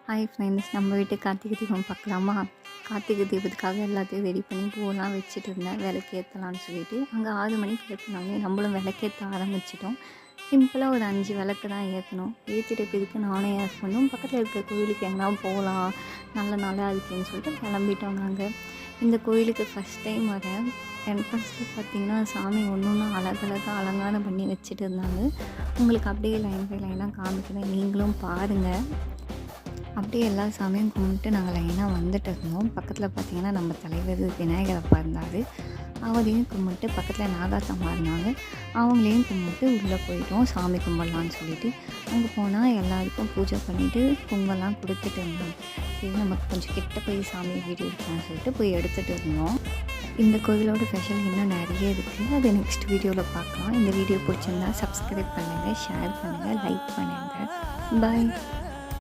Hi friends, நம்ம வீட்டு கார்த்திகை தீபம் பார்க்கலாமா? கார்த்திகை தீபத்துக்காக எல்லாத்தையும் ரெடி பண்ணி பூவெல்லாம் வச்சுட்டு இருந்தேன், விளக்கேற்றலான்னு சொல்லிட்டு. அங்கே 6 மணிக்கு ஏற்றினாங்க, நம்மளும் விளக்கேற்ற ஆரம்பிச்சிட்டோம். சிம்பிளாக ஒரு 5 விளக்கு தான் ஏற்றணும். ஏற்றிட்டு இப்போதைக்கு நானே என் ஹஸ்பண்டும் பக்கத்தில் இருக்க கோயிலுக்கு எங்கன்னா போகலாம், நல்ல நாளாக இருக்குன்னு சொல்லிட்டு கிளம்பிட்டோம் நாங்கள். இந்த கோயிலுக்கு ஃபஸ்ட் டைம் வரேன். என்ட்ரன்ஸில் பார்த்திங்கன்னா சாமி ஒன்று ஒன்று அழகழகாக அலங்காரம் பண்ணி வச்சுட்டு இருந்தாங்க. உங்களுக்கு அப்படியே லைன் பை லைனாக காமிக்கிறேன், நீங்களும் பாருங்கள். அப்படியே எல்லா சாமியும் கும்பிட்டு நாங்கள் லைனாக வந்துட்டு இருந்தோம். பக்கத்தில் பார்த்திங்கன்னா நம்ம தலைவர் விநாயகர் அப்பா இருந்தார். அவரையும் கும்பிட்டு பக்கத்தில் நாகாத்தம்மா இருந்தாங்க, அவங்களையும் கும்பிட்டு உள்ளே போயிட்டோம் சாமி கும்பிடலான்னு சொல்லிட்டு. அங்கே போனால் எல்லாருக்கும் பூஜை பண்ணிவிட்டு பொங்கல்லாம் கொடுத்துட்டு இருந்தோம். சரி, நமக்கு கொஞ்சம் கிட்ட போய் சாமி வீடியோ எடுக்கலாம்னு சொல்லிட்டு போய் எடுத்துகிட்டு இருந்தோம். இந்த கோவிலோட ஸ்பெஷல் இன்னும் நிறைய இருக்குது, அது நெக்ஸ்ட் வீடியோவில் பார்க்கலாம். இந்த வீடியோ பிடிச்சிருந்தா சப்ஸ்கிரைப் பண்ணுங்கள், ஷேர் பண்ணுங்கள், லைக் பண்ணுங்கள். பாய்.